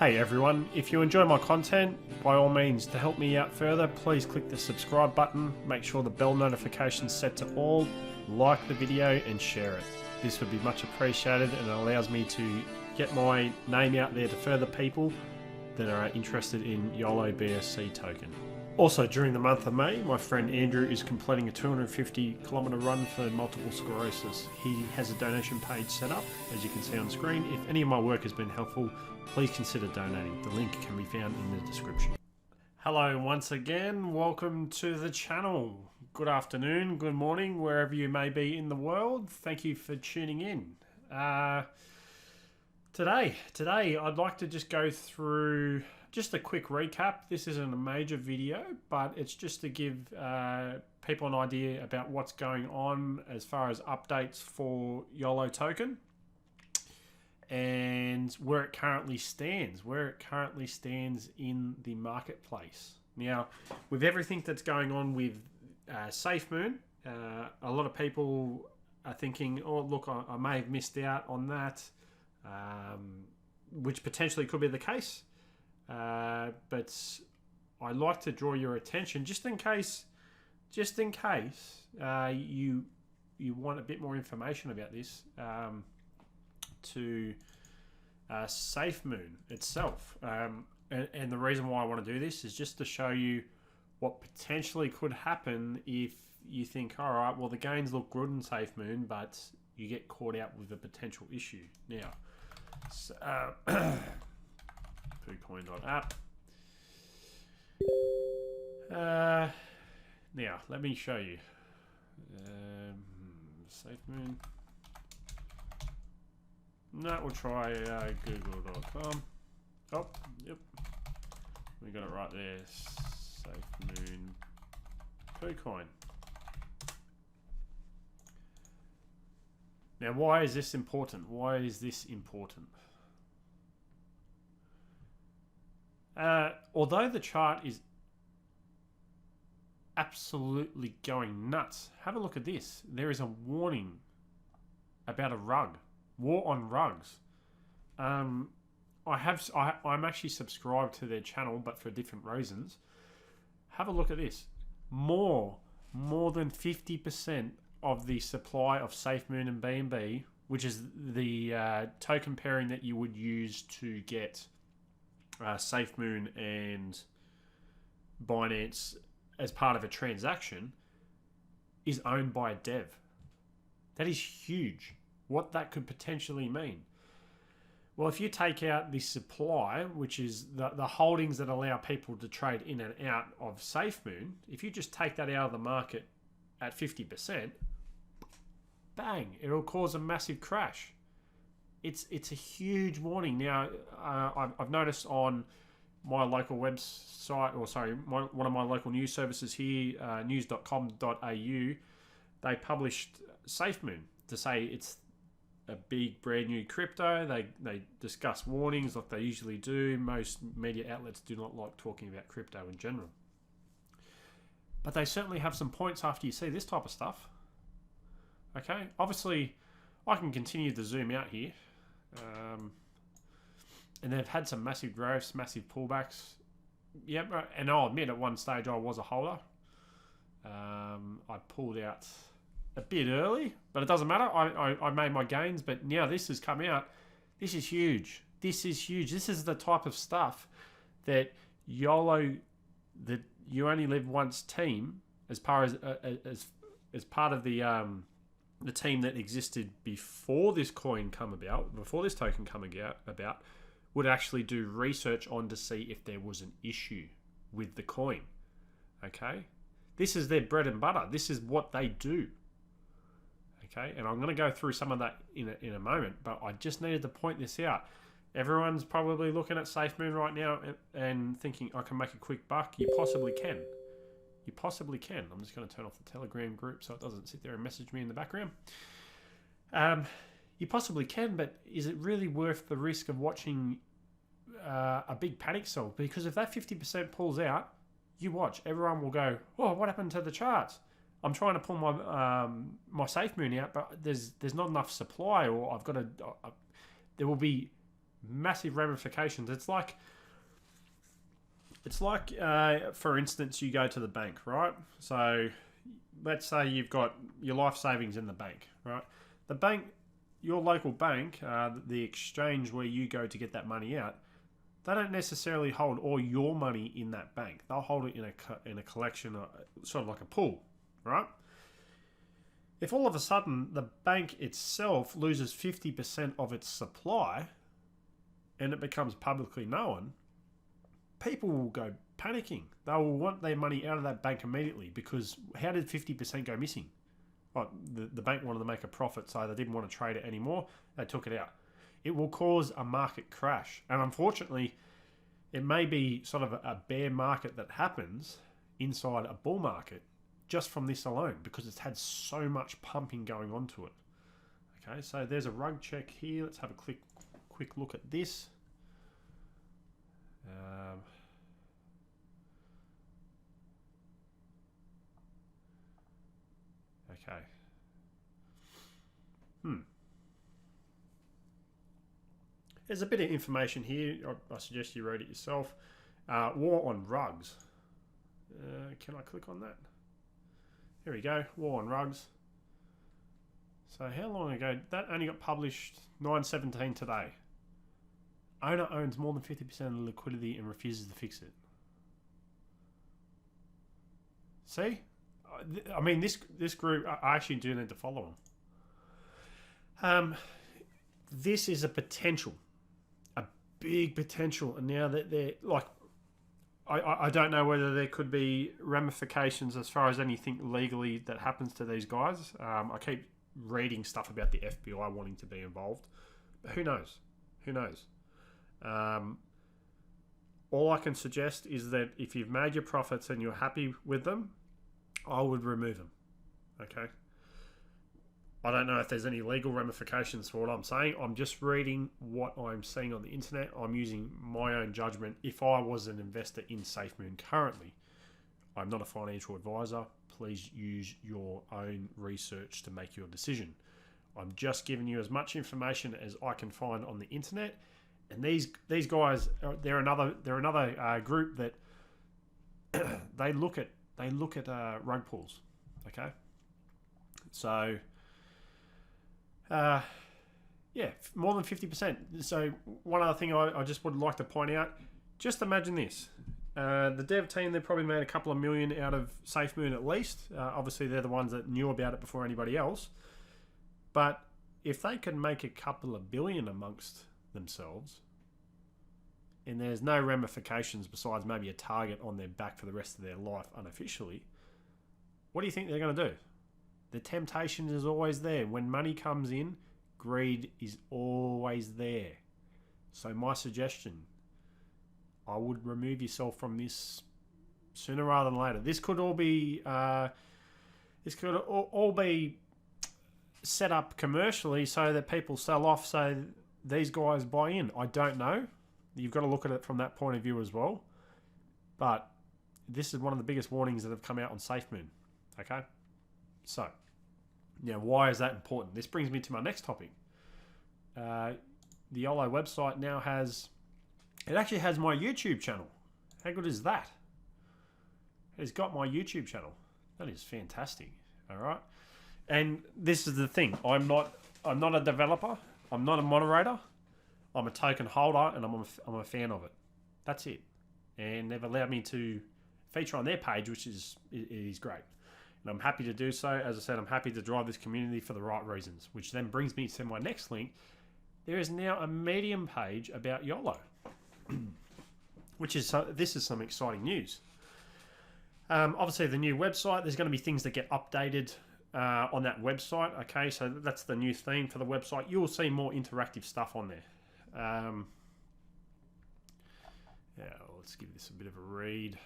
Hey everyone, if you enjoy my content, by all means, to help me out further, please click the subscribe button, make sure the bell notification is set to all, like the video and share it. This would be much appreciated and it allows me to get my name out there to further people that are interested in YOLO BSC token. Also, during the month of May, my friend Andrew is completing a 250-kilometre run for multiple sclerosis. He has a donation page set up, as you can see on screen. If any of my work has been helpful, please consider donating. The link can be found in the description. Hello once again, welcome to the channel. Good afternoon, good morning, wherever you may be in the world. Thank you for tuning in. Today I'd like to just go through just a quick recap. This isn't a major video, but it's just to give people an idea about what's going on as far as updates for YOLO token and where it currently stands in the marketplace. Now, with everything that's going on with Safemoon, a lot of people are thinking, oh look, I may have missed out on that, which potentially could be the case. But I like to draw your attention just in case you want a bit more information about this, to Safemoon itself. And the reason why I want to do this is just to show you what potentially could happen if you think, all right, well, the gains look good in Safemoon, but you get caught out with a potential issue. Now, so, Bitcoin.app. Now, let me show you. Safemoon. No, we'll try google.com. Oh, yep. We got it right there. Safemoon Bitcoin. Now, why is this important? Why is this important? Although the chart is absolutely going nuts, have a look at this. There is a warning about a rug. War on rugs. I'm actually subscribed to their channel, but for different reasons. Have a look at this. More than 50% of the supply of Safemoon and BNB, which is the token pairing that you would use to get Safemoon and Binance as part of a transaction, is owned by a dev. That is huge. What that could potentially mean. Well, if you take out the supply, which is the holdings that allow people to trade in and out of Safemoon, if you just take that out of the market at 50%, bang, it'll cause a massive crash. It's a huge warning. Now, I've noticed on my local website, or sorry, one of my local news services here, news.com.au, they published Safemoon to say it's a big brand new crypto. They discuss warnings like they usually do. Most media outlets do not like talking about crypto in general. But they certainly have some points after you see this type of stuff. Okay, obviously I can continue to zoom out here. And they've had some massive growths, massive pullbacks. Yep, and I'll admit at one stage I was a holder. I pulled out a bit early, but it doesn't matter. I made my gains, but now this has come out. This is huge. This is huge. This is the type of stuff that YOLO, that You Only Live Once team, as part of the team that existed before this coin come about, before this token come about, would actually do research on to see if there was an issue with the coin. Okay? This is their bread and butter. This is what they do. Okay? And I'm going to go through some of that in a moment, but I just needed to point this out. Everyone's probably looking at Safemoon right now and thinking, I can make a quick buck. You possibly can. You possibly can. I'm just going to turn off the Telegram group so it doesn't sit there and message me in the background. You possibly can, but is it really worth the risk of watching a big panic sell? Because if that 50% pulls out, you watch. Everyone will go, oh, what happened to the charts? I'm trying to pull my Safemoon out, but there's not enough supply, or I've got to. There will be massive ramifications. It's like, for instance, you go to the bank, right? So let's say you've got your life savings in the bank, right? The bank, your local bank, the exchange where you go to get that money out, they don't necessarily hold all your money in that bank. They'll hold it in a collection, sort of like a pool, right? If all of a sudden the bank itself loses 50% of its supply and it becomes publicly known, people will go panicking. They will want their money out of that bank immediately, because how did 50% go missing? Well, the bank wanted to make a profit, so they didn't want to trade it anymore. They took it out. It will cause a market crash. And unfortunately, it may be sort of a bear market that happens inside a bull market just from this alone, because it's had so much pumping going on to it. Okay, so there's a rug check here. Let's have a quick look at this. Okay. There's a bit of information here. I suggest you read it yourself. War on rugs. Can I click on that? Here we go. War on rugs. So how long ago? That only got published 9/17 today. Owner owns more than 50% of the liquidity and refuses to fix it. See? I mean, this group, I actually do need to follow them. This is a potential. A big potential. And now that they're like, I don't know whether there could be ramifications as far as anything legally that happens to these guys. I keep reading stuff about the FBI wanting to be involved. But who knows? Who knows? All I can suggest is that if you've made your profits and you're happy with them, I would remove them. Okay? I don't know if there's any legal ramifications for what I'm saying. I'm just reading what I'm seeing on the internet. I'm using my own judgment. If I was an investor in Safemoon currently, I'm not a financial advisor. Please use your own research to make your decision. I'm just giving you as much information as I can find on the internet. And these guys, they're another group that they look at rug pulls. Okay, so yeah, more than 50%. So one other thing I just would like to point out. Just imagine this: the dev team, they probably made a couple of million out of Safemoon at least. Obviously, they're the ones that knew about it before anybody else. But if they could make a couple of billion amongst themselves, and there's no ramifications besides maybe a target on their back for the rest of their life unofficially, what do you think they're going to do? The temptation is always there. When money comes in, greed is always there. So my suggestion, I would remove yourself from this sooner rather than later. This could all be set up commercially so that people sell off, so these guys buy in. I don't know. You've got to look at it from that point of view as well. But this is one of the biggest warnings that have come out on Safemoon. Okay? So, now why is that important? This brings me to my next topic. The YOLO website now has my YouTube channel. How good is that? It's got my YouTube channel. That is fantastic. All right? And this is the thing. I'm not a developer. I'm not a moderator. I'm a token holder, and I'm a fan of it. That's it. And they've allowed me to feature on their page, which is great. And I'm happy to do so. As I said, I'm happy to drive this community for the right reasons, which then brings me to my next link. There is now a Medium page about YOLO, this is some exciting news. Obviously, the new website, there's going to be things that get updated on that website. Okay, so that's the new theme for the website. You will see more interactive stuff on there. Yeah, let's give this a bit of a read.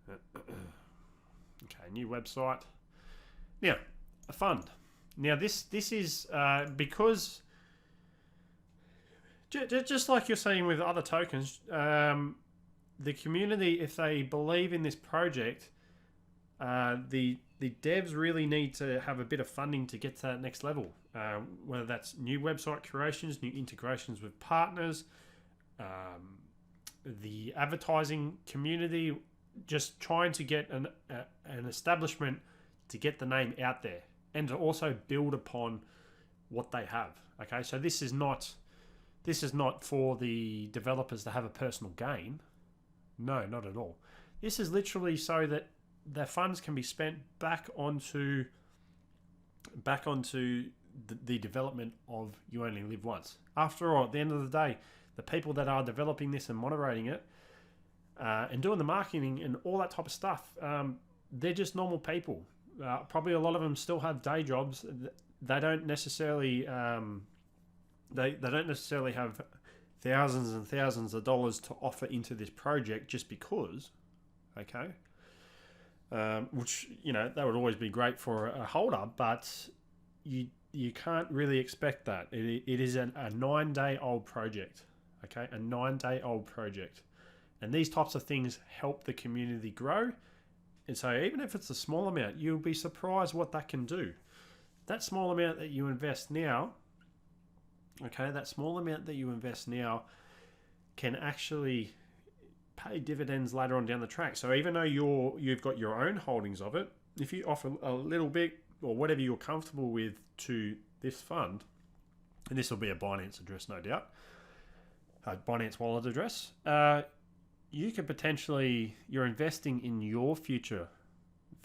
Okay, new website. Now, a fund. Now, this is because just like you're saying with other tokens, the community, if they believe in this project, the devs really need to have a bit of funding to get to that next level, whether that's new website creations, new integrations with partners, the advertising community, just trying to get an establishment to get the name out there and to also build upon what they have. Okay, so this is not for the developers to have a personal gain. No, not at all. This is literally so that their funds can be spent back onto the development of You Only Live Once. After all, at the end of the day, the people that are developing this and moderating it and doing the marketing and all that type of stuff, they're just normal people. Probably a lot of them still have day jobs. They don't necessarily they don't necessarily have thousands and thousands of dollars to offer into this project just because. Okay. Which, you know, that would always be great for a holder, but you can't really expect that. It is a 9-day-old project, okay? A 9-day-old project. And these types of things help the community grow. And so even if it's a small amount, you'll be surprised what that can do. That small amount that you invest now, okay, that small amount that you invest now can actually pay dividends later on down the track. So even though you've got your own holdings of it, if you offer a little bit or whatever you're comfortable with to this fund, and this will be a Binance address, no doubt, a Binance wallet address, you could potentially, you're investing in your future,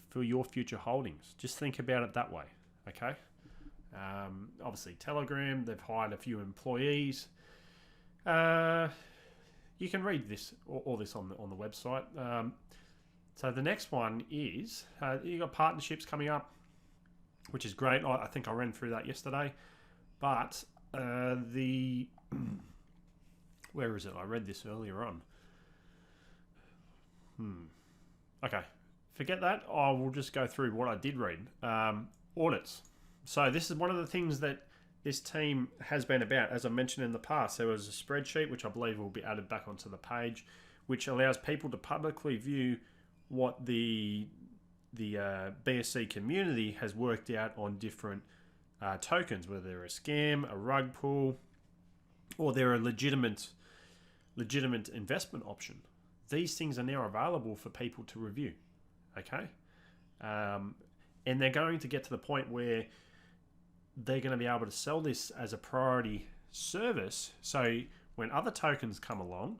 for your future holdings. Just think about it that way, okay? Obviously Telegram, they've hired a few employees. You can read this, all this on the website. So the next one is, you got partnerships coming up, which is great. I think I ran through that yesterday. But where is it? I read this earlier on. Okay, forget that. I will just go through what I did read. Audits. So this is one of the things that this team has been about. As I mentioned in the past, there was a spreadsheet, which I believe will be added back onto the page, which allows people to publicly view what the BSC community has worked out on different tokens, whether they're a scam, a rug pull, or they're a legitimate investment option. These things are now available for people to review, okay? And they're going to get to the point where they're going to be able to sell this as a priority service. So when other tokens come along,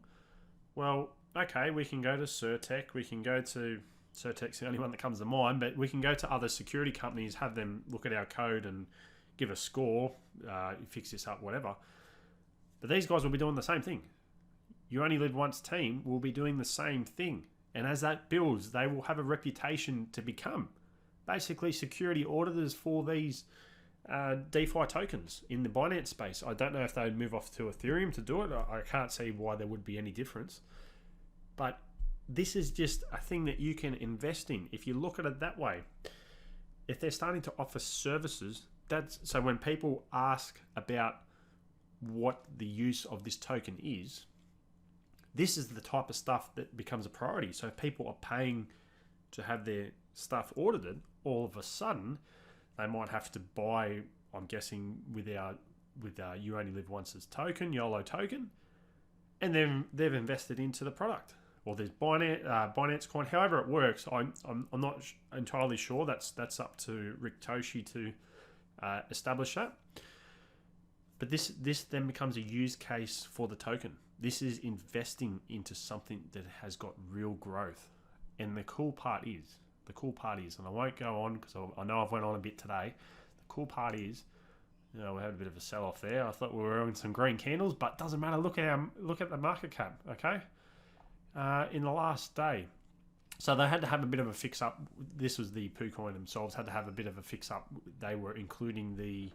well, okay, we can go to Certec, we can go to, Certec's the only one that comes to mind, but we can go to other security companies, have them look at our code and give a score, fix this up, whatever. But these guys will be doing the same thing. You Only Live Once team will be doing the same thing. And as that builds, they will have a reputation to become basically security auditors for these DeFi tokens in the Binance space. I don't know if they would move off to Ethereum to do it. I can't see why there would be any difference. But this is just a thing that you can invest in if you look at it that way. If they're starting to offer services, so when people ask about what the use of this token is, this is the type of stuff that becomes a priority. So if people are paying to have their stuff audited, all of a sudden they might have to buy, I'm guessing, with our You Only Live Once's token, YOLO token, and then they've invested into the product. Or there's Binance Coin. However it works, I'm not entirely sure. That's up to Rick Toshi to establish that. But this then becomes a use case for the token. This is investing into something that has got real growth. And the cool part is, and I won't go on because I know I've went on a bit today. The cool part is, we had a bit of a sell-off there. I thought we were in some green candles, but doesn't matter. Look at the market cap, okay? In the last day. So they had to have a bit of a fix-up. This was the PooCoin themselves, had to have a bit of a fix-up. They were including the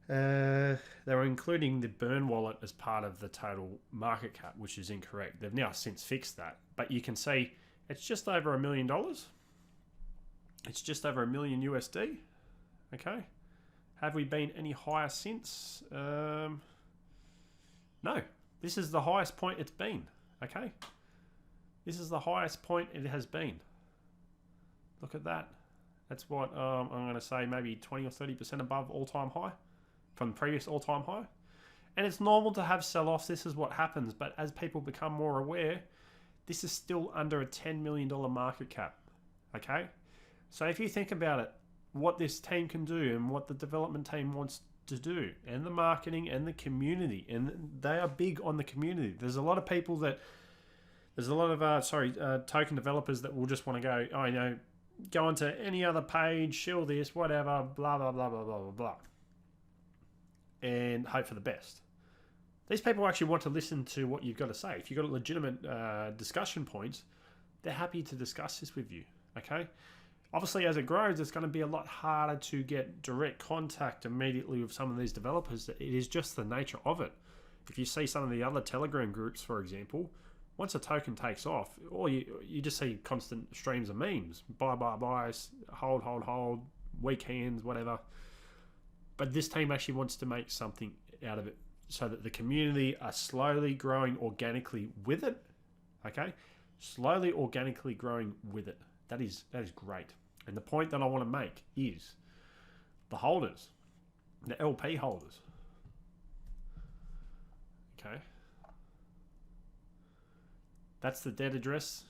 burn wallet as part of the total market cap, which is incorrect. They've now since fixed that. But you can see it's just over $1 million. It's just over $1 million USD. Okay. Have we been any higher since? No. This is the highest point it's been. Okay. This is the highest point it has been. Look at that. That's what I'm going to say, maybe 20 or 30% above all-time high from the previous all-time high. And it's normal to have sell-offs. This is what happens. But as people become more aware, this is still under a $10 million market cap. Okay? So if you think about it, what this team can do and what the development team wants to do, and the marketing and the community, and they are big on the community. There's a lot of people that, there's a lot of token developers that will just want to go, oh, you know, go onto any other page, shill this, whatever, blah, blah, blah, blah, blah, blah, blah, and hope for the best. These people actually want to listen to what you've got to say. If you've got a legitimate discussion points, they're happy to discuss this with you, okay? Obviously, as it grows, it's going to be a lot harder to get direct contact immediately with some of these developers. It is just the nature of it. If you see some of the other Telegram groups, for example, once a token takes off, or you just see constant streams of memes. Buy, hold, weekends, whatever. But this team actually wants to make something out of it so that the community are slowly growing organically with it. Okay? Slowly organically growing with it. That is great. And the point that I want to make is the holders, the LP holders. Okay. That's the debt address.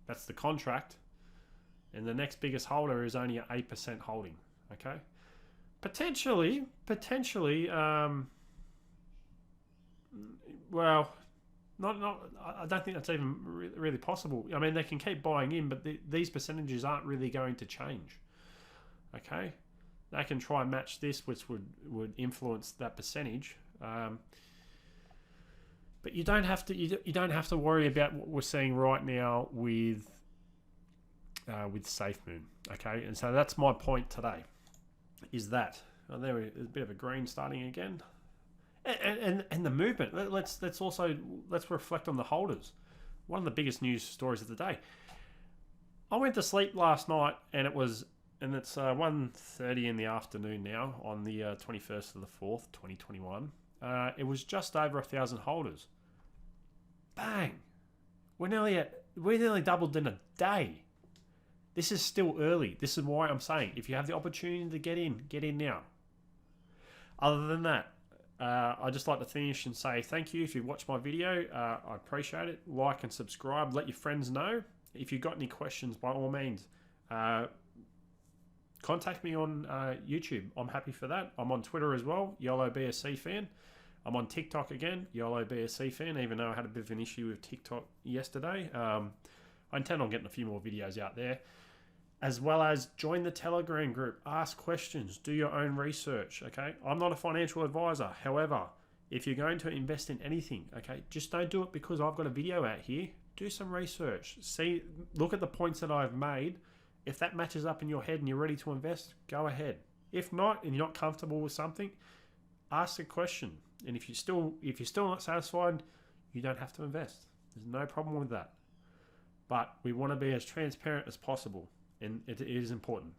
That's the contract. And the next biggest holder is only an 8% holding. Okay. Potentially, well, I don't think that's even really possible. I mean, they can keep buying in, but these percentages aren't really going to change. Okay, they can try and match this, which would influence that percentage. But you don't have to. You don't have to worry about what we're seeing right now with Safemoon. Okay, and so that's my point today. Is that there's a bit of a green starting again. And the movement. Let's reflect on the holders. One of the biggest news stories of the day. I went to sleep last night, and it's 1:30 in the afternoon now on the 21st of the 4th, 2021. It was just over 1,000 holders. Bang! We're nearly doubled in a day. This is still early. This is why I'm saying if you have the opportunity to get in now. Other than that. I'd just like to finish and say thank you if you watched my video. I appreciate it. Like and subscribe. Let your friends know. If you've got any questions, by all means, contact me on YouTube. I'm happy for that. I'm on Twitter as well, YOLO BSC fan. I'm on TikTok again, YOLO BSC fan, even though I had a bit of an issue with TikTok yesterday. I intend on getting a few more videos out there. As well as join the Telegram group, ask questions, do your own research, okay? I'm not a financial advisor. However, if you're going to invest in anything, okay, just don't do it because I've got a video out here. Do some research. Look at the points that I've made. If that matches up in your head and you're ready to invest, go ahead. If not, and you're not comfortable with something, ask a question. And if you're still not satisfied, you don't have to invest. There's no problem with that. But we want to be as transparent as possible. And it is important.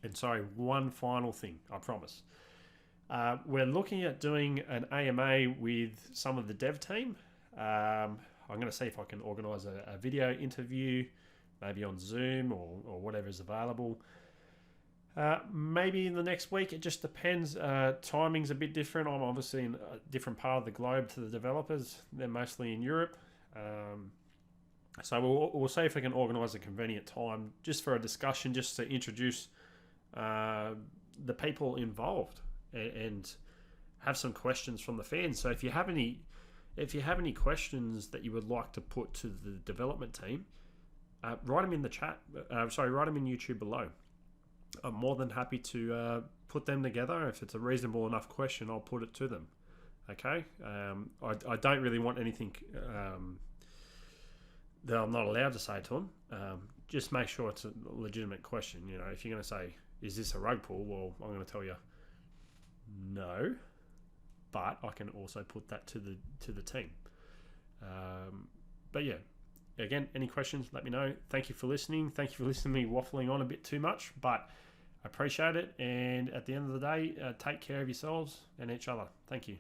And sorry, one final thing, I promise. We're looking at doing an AMA with some of the dev team. I'm going to see if I can organise a video interview, maybe on Zoom or whatever is available. Maybe in the next week, it just depends. Timing's a bit different. I'm obviously in a different part of the globe to the developers. They're mostly in Europe. So we'll see if we can organise a convenient time just for a discussion, just to introduce the people involved and have some questions from the fans. So if you have any questions that you would like to put to the development team, write them in the chat. Write them in YouTube below. I'm more than happy to put them together. If it's a reasonable enough question, I'll put it to them. Okay. I don't really want anything that I'm not allowed to say to them. Just make sure it's a legitimate question. You know, if you're going to say, is this a rug pull? Well, I'm going to tell you no, but I can also put that to the team. But yeah, again, any questions, let me know. Thank you for listening. Thank you for listening to me waffling on a bit too much, but I appreciate it. And at the end of the day, take care of yourselves and each other. Thank you.